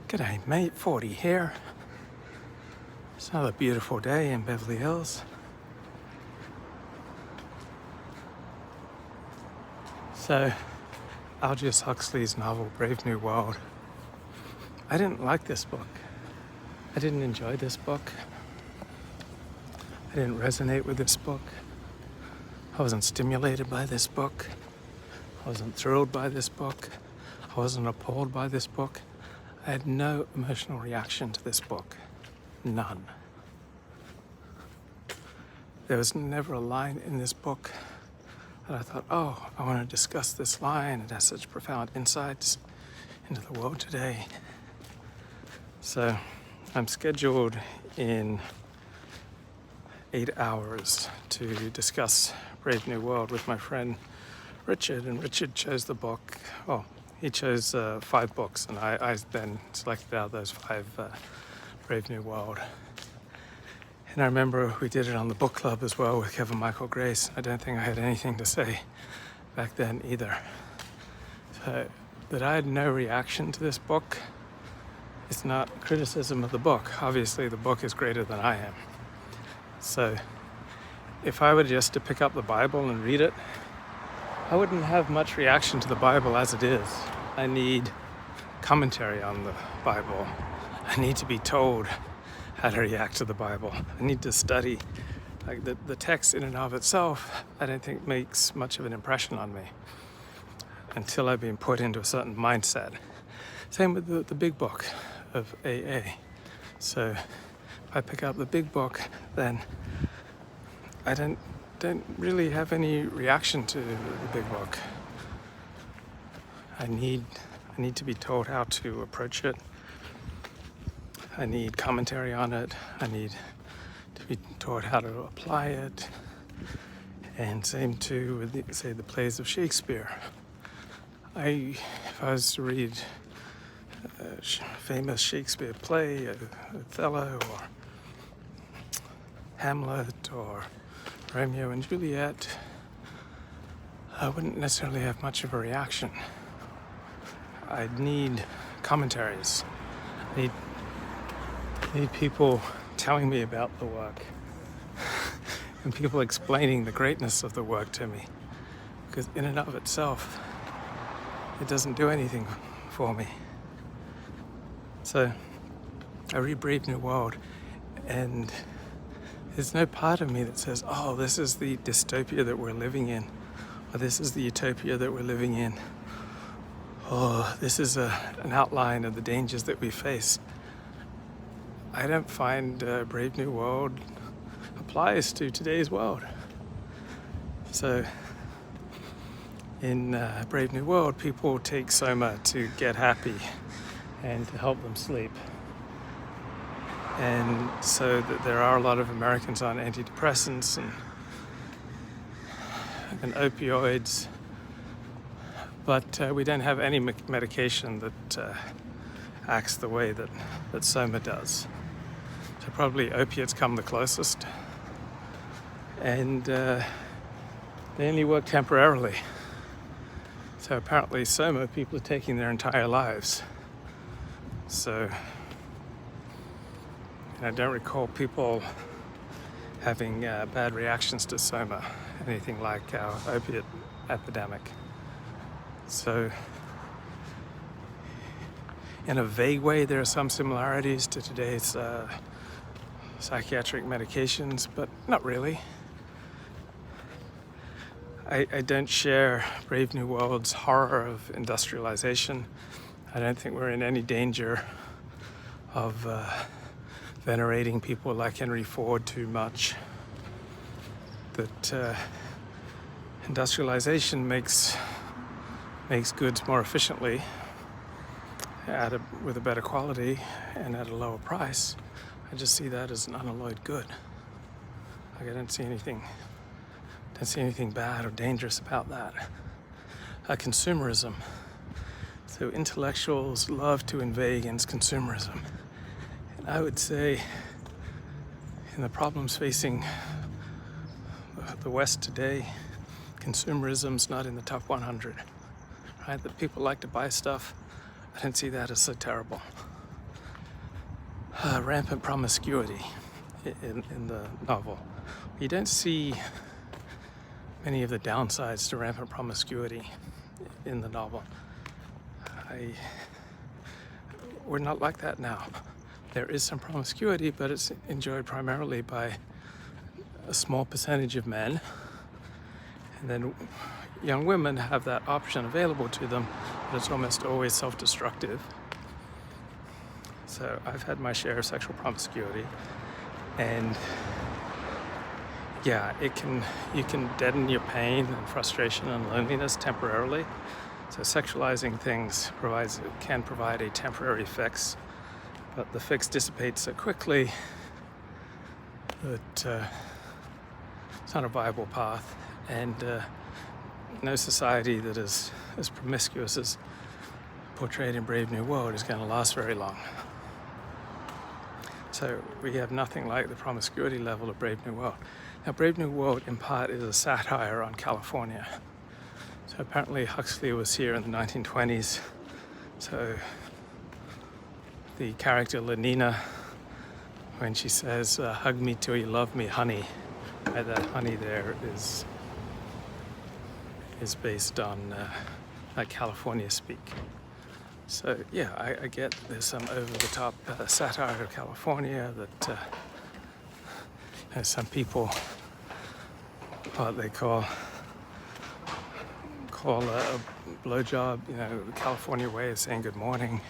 G'day mate, 40 here. It's another beautiful day in Beverly Hills. So, Aldous Huxley's novel, Brave New World. I didn't like this book. I didn't enjoy this book. I didn't resonate with this book. I wasn't stimulated by this book. I wasn't thrilled by this book. I wasn't appalled by this book. I had no emotional reaction to this book. None. There was never a line in this book that I thought, oh, I want to discuss this line. It has such profound insights into the world today. So I'm scheduled in 8 hours to discuss Brave New World with my friend Richard, and Richard chose the book. Well, he chose 5 books, and I then selected out of those 5 Brave New World. And I remember we did it on the book club as well with Kevin Michael Grace. I don't think I had anything to say back then either. So that I had no reaction to this book is not criticism of the book. Obviously the book is greater than I am. So if I were just to pick up the Bible and read it, I wouldn't have much reaction to the Bible as it is. I need commentary on the Bible. I need to be told how to react to the Bible. I need to study. Like the text in and of itself, I don't think makes much of an impression on me until I've been put into a certain mindset. Same with the big book of AA. So if I pick up the big book, then I don't really have any reaction to the big book. I need to be told how to approach it. I need commentary on it. I need to be taught how to apply it. And same too with, say, the plays of Shakespeare. If I was to read a famous Shakespeare play, Othello or Hamlet or Romeo and Juliet, I wouldn't necessarily have much of a reaction. I'd need commentaries. I need people telling me about the work and people explaining the greatness of the work to me, because in and of itself it doesn't do anything for me. So I read Brave New World, and there's no part of me that says, oh, this is the dystopia that we're living in, or this is the utopia that we're living in, or this is an outline of the dangers that we face. I don't find Brave New World applies to today's world. So in Brave New World, people take soma to get happy and to help them sleep. And so that there are a lot of Americans on antidepressants and opioids, but we don't have any medication that acts the way that soma does. So probably opiates come the closest, and they only work temporarily. So apparently soma people are taking their entire lives. So I don't recall people having bad reactions to soma, anything like our opiate epidemic. So in a vague way, there are some similarities to today's psychiatric medications, but not really. I don't share Brave New World's horror of industrialization. I don't think we're in any danger of venerating people like Henry Ford too much. That industrialization makes goods more efficiently, with a better quality and at a lower price. I just see that as an unalloyed good. Like I don't see anything bad or dangerous about that. Consumerism. So intellectuals love to inveigh against consumerism. And I would say in the problems facing the West today, consumerism's not in the top 100. Right? That people like to buy stuff, I don't see that as so terrible. rampant promiscuity in the novel. You don't see many of the downsides to rampant promiscuity in the novel. We're not like that now. There is some promiscuity, but it's enjoyed primarily by a small percentage of men. And then young women have that option available to them, but it's almost always self-destructive. So I've had my share of sexual promiscuity, and yeah, you can deaden your pain and frustration and loneliness temporarily. So sexualizing things can provide a temporary fix, but the fix dissipates so quickly that it's not a viable path, and no society that is as promiscuous as portrayed in Brave New World is going to last very long. So we have nothing like the promiscuity level of Brave New World. Now, Brave New World, in part, is a satire on California. So apparently Huxley was here in the 1920s. So the character Lenina, when she says, hug me till you love me, honey, right, that honey there is based on California speak. So yeah, I get there's some over-the-top satire of California that some people, what they call a blowjob, the California way of saying good morning.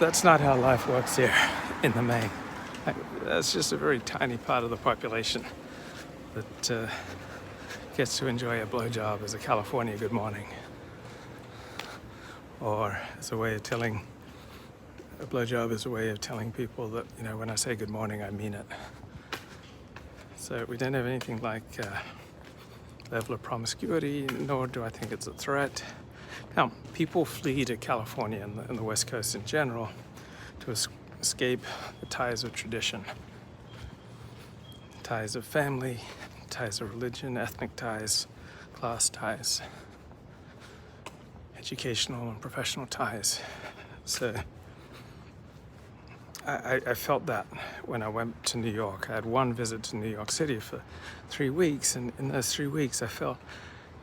That's not how life works here in the main. That's just a very tiny part of the population that gets to enjoy a blowjob as a California good morning, or as a way of a blowjob is a way of telling people that, when I say good morning, I mean it. So we don't have anything like level of promiscuity, nor do I think it's a threat. Now, people flee to California and the West Coast in general to escape the ties of tradition, ties of family, ties of religion, ethnic ties, class ties, educational and professional ties. So I felt that when I went to New York. I had one visit to New York City for 3 weeks, and in those 3 weeks I felt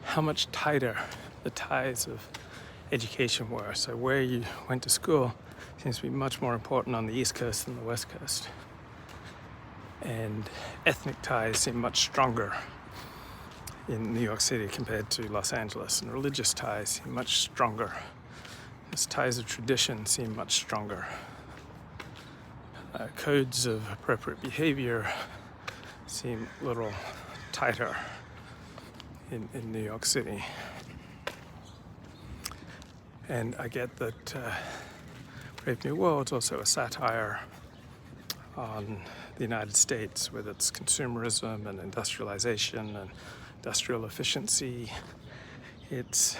how much tighter the ties of education were. So where you went to school seems to be much more important on the East Coast than the West Coast. And ethnic ties seem much stronger in New York City compared to Los Angeles, and religious ties seem much stronger. These ties of tradition seem much stronger. Codes of appropriate behavior seem a little tighter in New York City. And I get that Brave New World is also a satire on the United States with its consumerism and industrialization and industrial efficiency. It's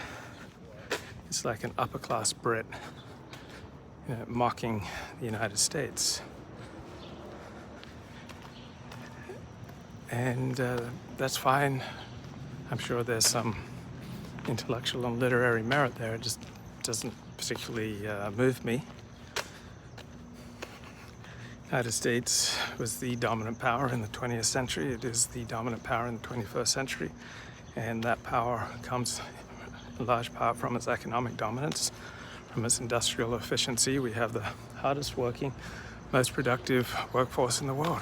like an upper class Brit, mocking the United States. And that's fine. I'm sure there's some intellectual and literary merit there. It just doesn't particularly move me. The United States was the dominant power in the 20th century. It is the dominant power in the 21st century. And that power comes in large part from its economic dominance, from its industrial efficiency. We have the hardest working, most productive workforce in the world.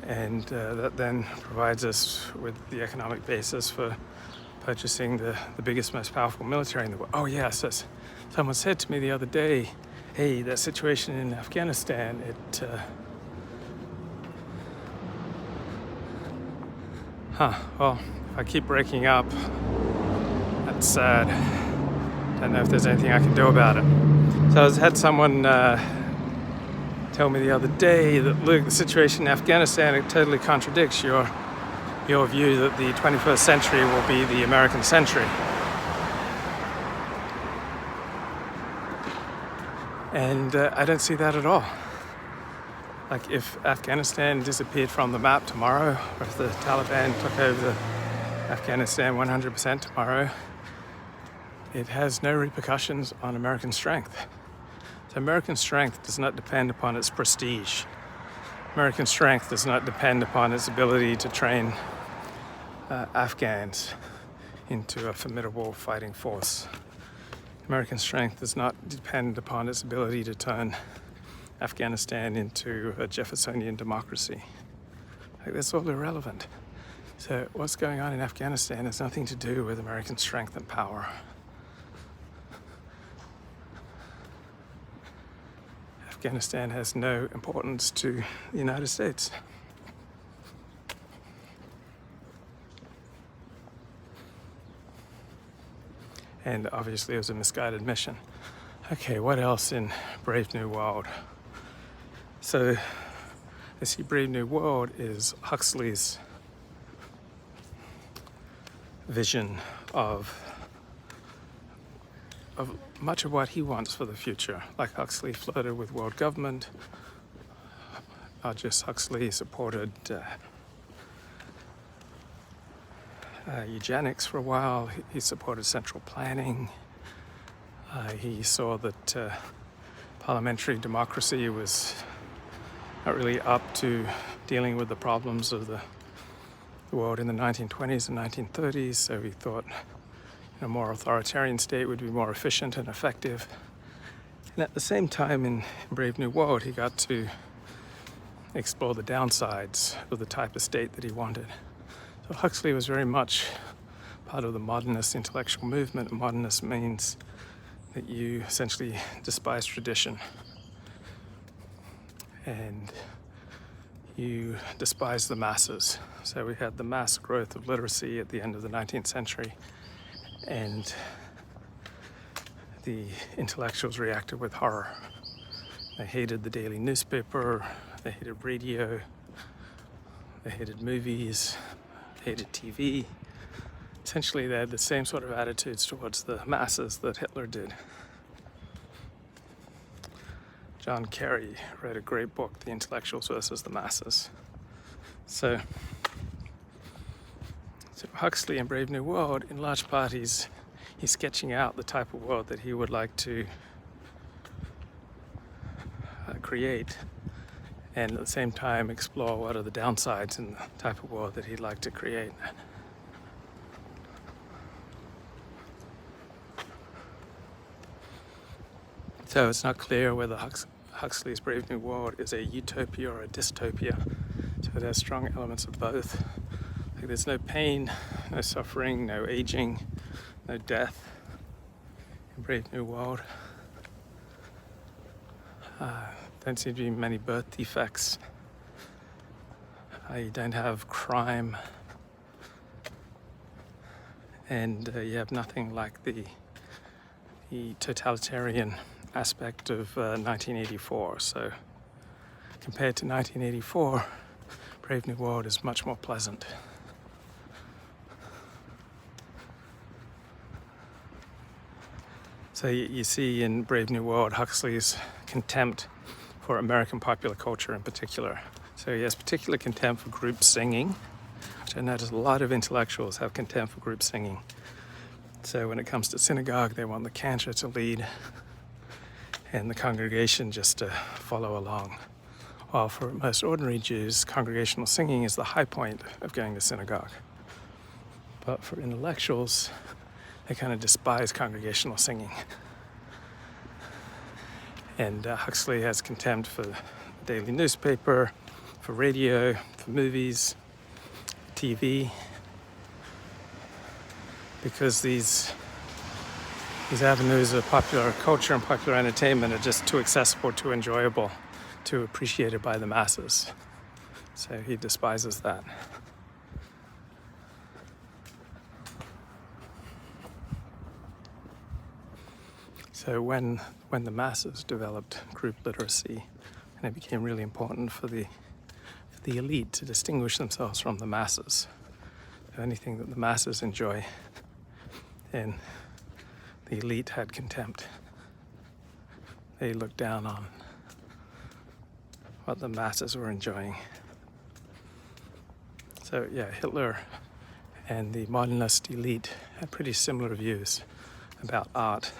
And that then provides us with the economic basis for purchasing the biggest, most powerful military in the world. Oh yes, someone said to me the other day, hey, that situation in Afghanistan, well, if I keep breaking up, that's sad. Don't know if there's anything I can do about it. So I had someone tell me the other day that, look, the situation in Afghanistan, it totally contradicts your view that the 21st century will be the American century. And I don't see that at all. Like, if Afghanistan disappeared from the map tomorrow, or if the Taliban took over Afghanistan 100% tomorrow, it has no repercussions on American strength. So American strength does not depend upon its prestige. American strength does not depend upon its ability to train Afghans into a formidable fighting force. American strength does not depend upon its ability to turn Afghanistan into a Jeffersonian democracy. Like, that's all irrelevant. So what's going on in Afghanistan has nothing to do with American strength and power. Afghanistan has no importance to the United States. And obviously it was a misguided mission. Okay, what else in Brave New World? So, I see Brave New World is Huxley's vision of much of what he wants for the future. Like Huxley flirted with world government. Aldous Huxley supported eugenics for a while. He supported central planning. He saw that parliamentary democracy was not really up to dealing with the problems of the world in the 1920s and 1930s, so he thought a more authoritarian state would be more efficient and effective. And at the same time, in Brave New World, he got to explore the downsides of the type of state that he wanted. So Huxley was very much part of the modernist intellectual movement. Modernist means that you essentially despise tradition and you despise the masses. So we had the mass growth of literacy at the end of the 19th century, and the intellectuals reacted with horror. They hated the daily newspaper, they hated radio, they hated movies, they hated TV. Essentially, they had the same sort of attitudes towards the masses that Hitler did. John Kerry wrote a great book, The Intellectuals versus the Masses. So Huxley in Brave New World, in large part, he's sketching out the type of world that he would like to create, and at the same time explore what are the downsides in the type of world that he'd like to create. So it's not clear whether Huxley's Brave New World is a utopia or a dystopia. So it has strong elements of both. Like, there's no pain, no suffering, no aging, no death in Brave New World. Don't seem to be many birth defects. You don't have crime. And you have nothing like the totalitarian aspect of 1984. So compared to 1984, Brave New World is much more pleasant. So you see in Brave New World Huxley's contempt for American popular culture in particular. So he has particular contempt for group singing, which I notice a lot of intellectuals have contempt for group singing. So when it comes to synagogue, they want the cantor to lead and the congregation just to follow along. While for most ordinary Jews, congregational singing is the high point of going to synagogue. But for intellectuals, they kind of despise congregational singing. And Huxley has contempt for the daily newspaper, for radio, for movies, TV, because these avenues of popular culture and popular entertainment are just too accessible, too enjoyable, too appreciated by the masses. So he despises that. So when the masses developed group literacy, and it became really important for the elite to distinguish themselves from the masses, anything that the masses enjoy, and the elite had contempt. They looked down on what the masses were enjoying. So yeah, Hitler and the modernist elite had pretty similar views about art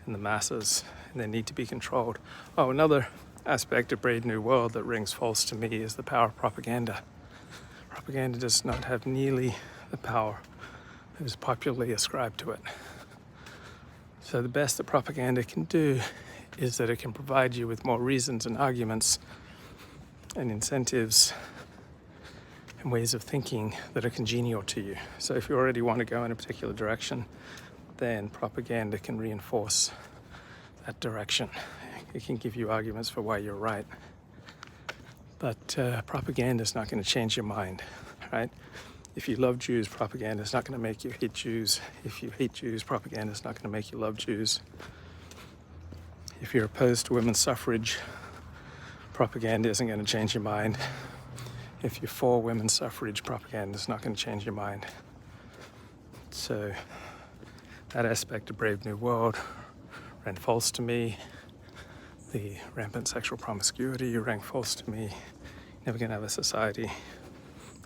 and the masses and their need to be controlled. Oh, another aspect of Brave New World that rings false to me is the power of propaganda. Propaganda does not have nearly the power that is popularly ascribed to it. So the best that propaganda can do is that it can provide you with more reasons and arguments and incentives and ways of thinking that are congenial to you. So if you already want to go in a particular direction, then propaganda can reinforce that direction. It can give you arguments for why you're right. But propaganda is not going to change your mind, right? If you love Jews, propaganda is not going to make you hate Jews. If you hate Jews, propaganda is not going to make you love Jews. If you're opposed to women's suffrage, propaganda isn't going to change your mind. If you're for women's suffrage, propaganda is not going to change your mind. So that aspect of Brave New World ran false to me. The rampant sexual promiscuity rang false to me. Never going to have a society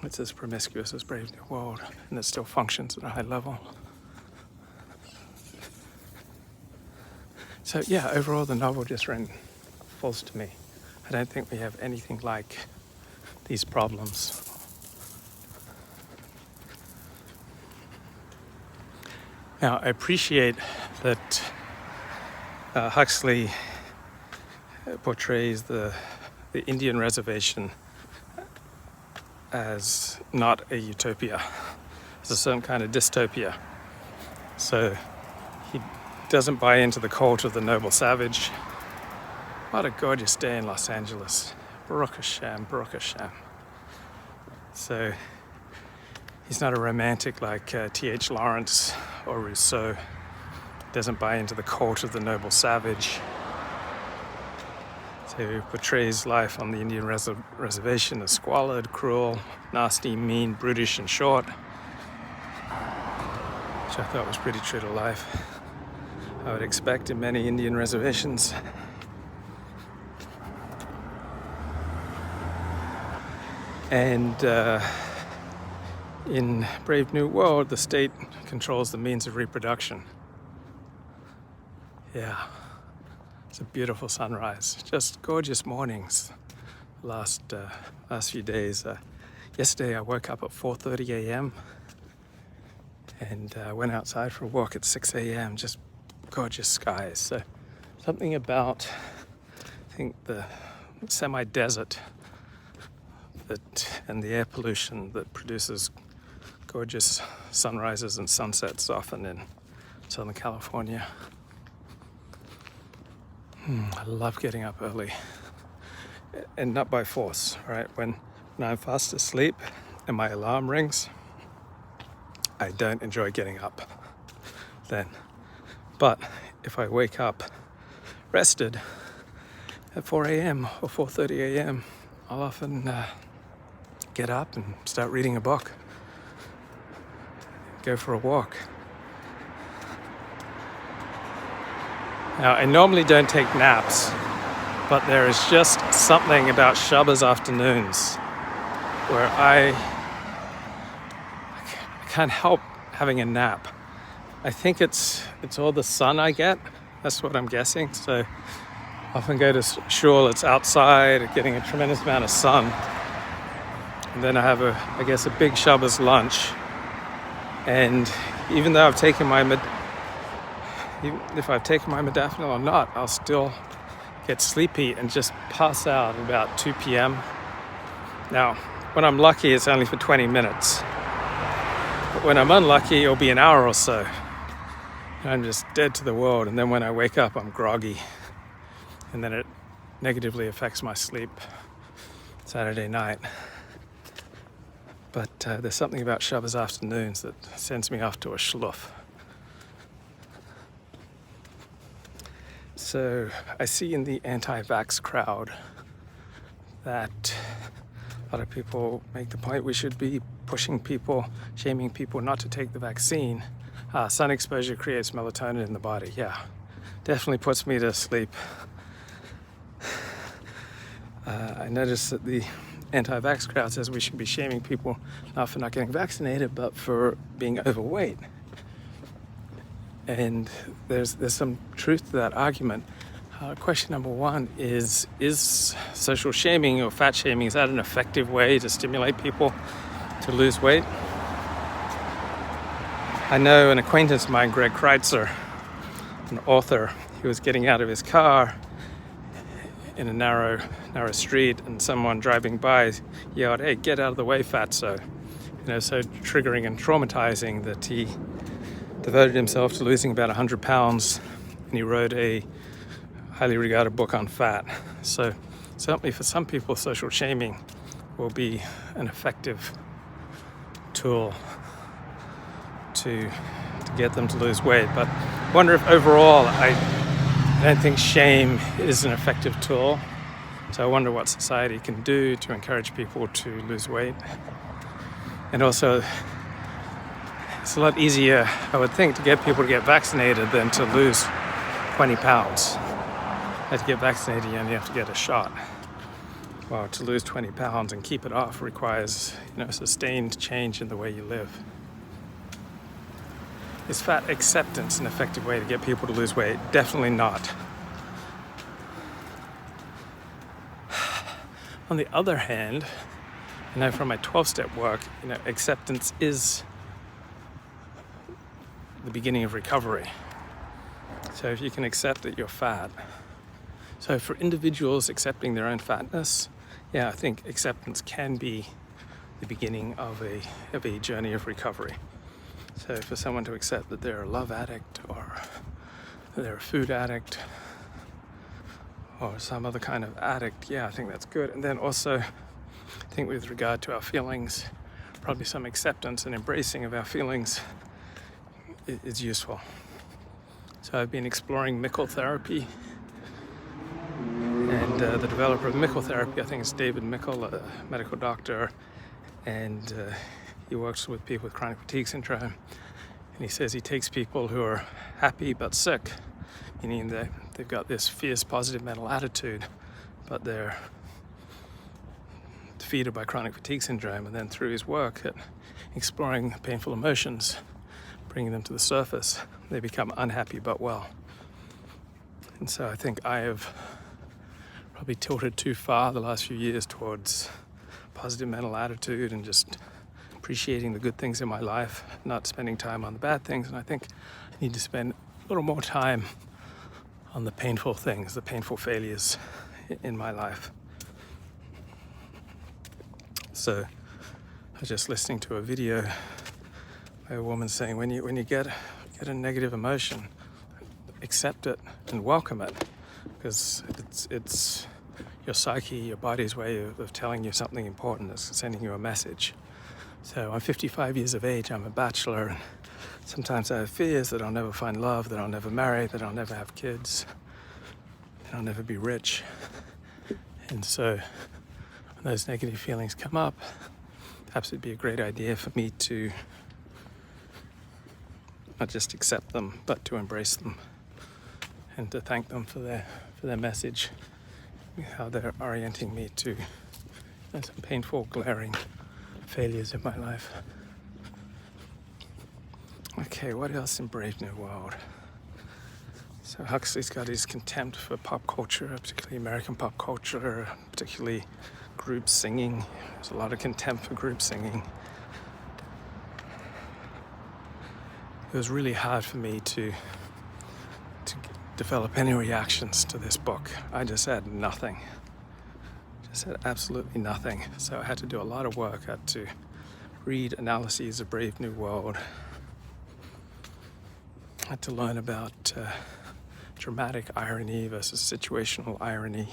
that's as promiscuous as Brave New World and that still functions at a high level. So yeah, overall the novel just ran false to me. I don't think we have anything like these problems. Now, I appreciate that Huxley portrays the Indian reservation as not a utopia, as a certain kind of dystopia. So he doesn't buy into the cult of the noble savage. What a gorgeous day in Los Angeles. Baruch Hashem, Baruch Hashem. So he's not a romantic like T.H. Lawrence or Rousseau. Doesn't buy into the cult of the noble savage. So he portrays life on the Indian reservation as squalid, cruel, nasty, mean, brutish, and short, which I thought was pretty true to life. I would expect in many Indian reservations. And in Brave New World, the state controls the means of reproduction. Yeah, it's a beautiful sunrise. Just gorgeous mornings. Last few days. Yesterday I woke up at 4:30 a.m. and went outside for a walk at 6 a.m. Just gorgeous skies. So something about, I think, the semi-desert and the air pollution that produces gorgeous sunrises and sunsets often in Southern California. I love getting up early, and not by force, right? When I'm fast asleep and my alarm rings, I don't enjoy getting up then. But if I wake up rested at 4 a.m. or 4:30 a.m., I'll often get up and start reading a book, go for a walk. Now, I normally don't take naps, but there is just something about Shabbos afternoons where I can't help having a nap. I think it's all the sun I get. That's what I'm guessing. So I often go to shul, it's outside, getting a tremendous amount of sun. And then I have a big Shabbos lunch. And even though I've taken even if I've taken my modafinil or not, I'll still get sleepy and just pass out at about 2 p.m. Now, when I'm lucky, it's only for 20 minutes. But when I'm unlucky, it'll be an hour or so. I'm just dead to the world. And then when I wake up, I'm groggy. And then it negatively affects my sleep Saturday night. But there's something about Shabbos afternoons that sends me off to a shluff. So I see in the anti-vax crowd that a lot of people make the point we should be pushing people, shaming people not to take the vaccine. Sun exposure creates melatonin in the body. Yeah, definitely puts me to sleep. I noticed that the anti-vax crowd says we should be shaming people not for not getting vaccinated, but for being overweight. And there's some truth to that argument. Question number one is social shaming or fat shaming, is that an effective way to stimulate people to lose weight? I know an acquaintance of mine, Greg Kreitzer, an author, he was getting out of his car in a narrow street, and someone driving by yelled, "Hey, get out of the way, fatso." So triggering and traumatizing that he devoted himself to losing about 100 pounds, and he wrote a highly regarded book on fat. So certainly for some people, social shaming will be an effective tool to get them to lose weight. But I wonder if overall, I don't think shame is an effective tool. So I wonder what society can do to encourage people to lose weight. And also, it's a lot easier, I would think, to get people to get vaccinated than to lose 20 pounds. To get vaccinated, you only have to get a shot. Well, to lose 20 pounds and keep it off requires, sustained change in the way you live. Is fat acceptance an effective way to get people to lose weight? Definitely not. On the other hand, from my 12-step work, acceptance is the beginning of recovery. So if you can accept that you're fat. So for individuals accepting their own fatness, I think acceptance can be the beginning of a journey of recovery. So for someone to accept that they're a love addict or they're a food addict or some other kind of addict, I think that's good. And then also, I think with regard to our feelings, probably some acceptance and embracing of our feelings is useful. So I've been exploring Mickle therapy. And the developer of Mickle therapy, I think it's David Mickle, a medical doctor, and he works with people with chronic fatigue syndrome. And he says he takes people who are happy but sick, meaning that they've got this fierce positive mental attitude, but they're defeated by chronic fatigue syndrome. And then through his work at exploring painful emotions, bringing them to the surface, they become unhappy but well. And so I think I have probably tilted too far the last few years towards positive mental attitude and just appreciating the good things in my life, not spending time on the bad things. And I think I need to spend a little more time on the painful things, the painful failures in my life. So I was just listening to a video by a woman saying, when you get a negative emotion, accept it and welcome it, because it's your psyche, your body's way of telling you something important. It's sending you a message. So I'm 55 years of age, I'm a bachelor, and sometimes I have fears that I'll never find love, that I'll never marry, that I'll never have kids, that I'll never be rich. And so when those negative feelings come up, perhaps it'd be a great idea for me to not just accept them, but to embrace them and to thank them for their message, how they're orienting me to some painful, glaring failures in my life. Okay, what else in Brave New World? So Huxley's got his contempt for pop culture, particularly American pop culture, particularly group singing. There's a lot of contempt for group singing. It was really hard for me to develop any reactions to this book. I just had nothing. Just had absolutely nothing. So I had to do a lot of work. I had to read analyses of Brave New World. I had to learn about dramatic irony versus situational irony.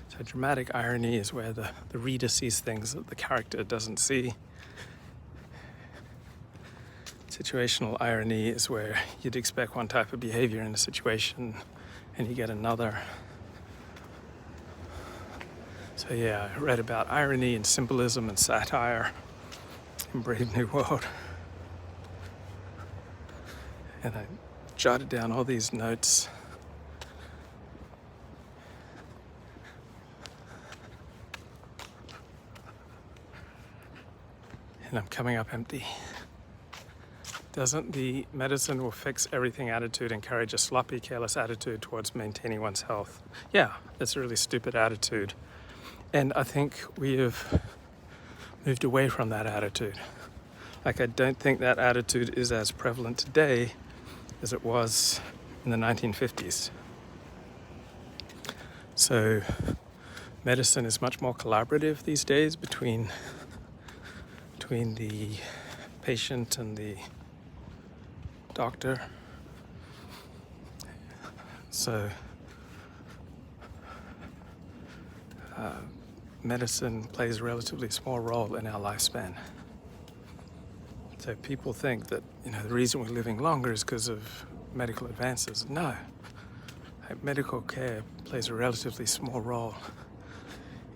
So dramatic irony is where the reader sees things that the character doesn't see. Situational irony is where you'd expect one type of behavior in a situation and you get another. So I read about irony and symbolism and satire in Brave New World. And I jotted down all these notes. And I'm coming up empty. Doesn't the medicine will fix everything attitude encourage a sloppy, careless attitude towards maintaining one's health? Yeah, it's a really stupid attitude. And I think we have moved away from that attitude. Like, I don't think that attitude is as prevalent today as it was in the 1950s. So medicine is much more collaborative these days between the patient and the doctor. So medicine plays a relatively small role in our lifespan. So people think that, the reason we're living longer is because of medical advances. No. Medical care plays a relatively small role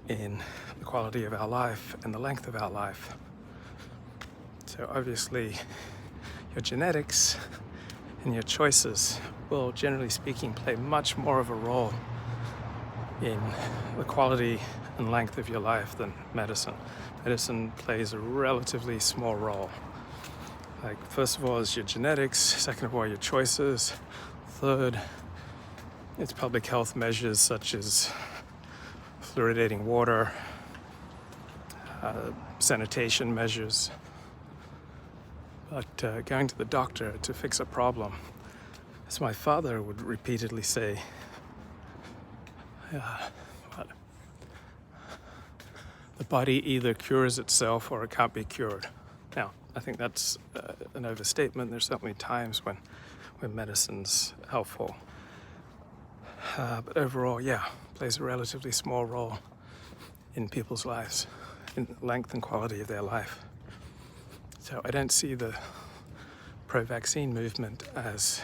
in the quality of our life and the length of our life. So obviously, your genetics and your choices will, generally speaking, play much more of a role in the quality and length of your life than medicine. Medicine plays a relatively small role. Like, first of all, is your genetics. Second of all, your choices. Third, it's public health measures such as fluoridating water, sanitation measures. But going to the doctor to fix a problem, as my father would repeatedly say, the body either cures itself or it can't be cured. Now, I think that's an overstatement. There's certainly times when medicine's helpful. But overall, plays a relatively small role in people's lives, in length and quality of their life. So I don't see the pro-vaccine movement as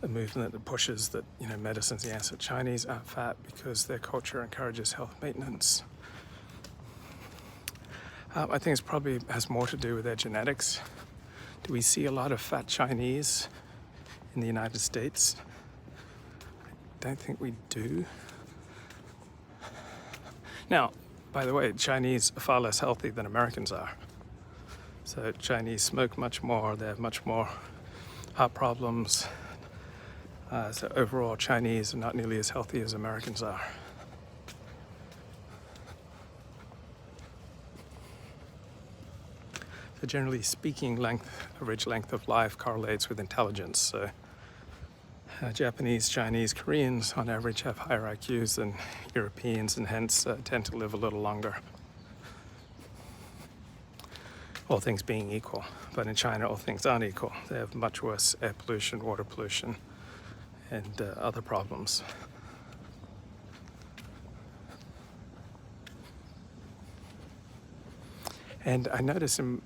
a movement that pushes that, medicine's the answer. Chinese aren't fat because their culture encourages health maintenance. I think it probably has more to do with their genetics. Do we see a lot of fat Chinese in the United States? I don't think we do. Now, by the way, Chinese are far less healthy than Americans are. So Chinese smoke much more, they have much more heart problems. So overall, Chinese are not nearly as healthy as Americans are. So generally speaking, average length of life correlates with intelligence. So Japanese, Chinese, Koreans on average have higher IQs than Europeans and hence tend to live a little longer. All things being equal. But in China, all things aren't equal. They have much worse air pollution, water pollution, and other problems. And I notice in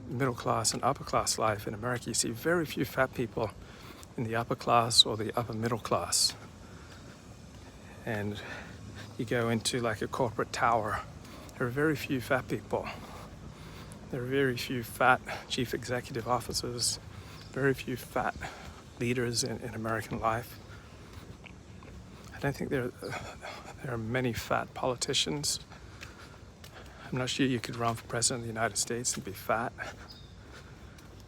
middle class and upper class life in America, you see very few fat people in the upper class or the upper middle class. And you go into like a corporate tower, there are very few fat people. There are very few fat chief executive officers, very few fat leaders in American life. I don't think there are many fat politicians. I'm not sure you could run for president of the United States and be fat.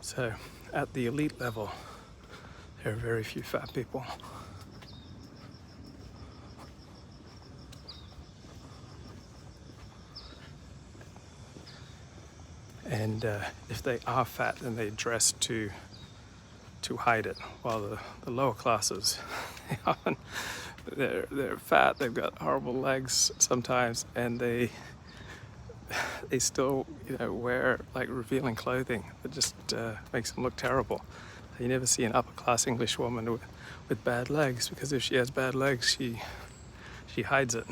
So at the elite level, there are very few fat people. And if they are fat, then they dress to hide it. While the lower classes, they're fat, they've got horrible legs sometimes, and they still wear like revealing clothing that just makes them look terrible. You never see an upper class English woman with bad legs, because if she has bad legs, she hides it.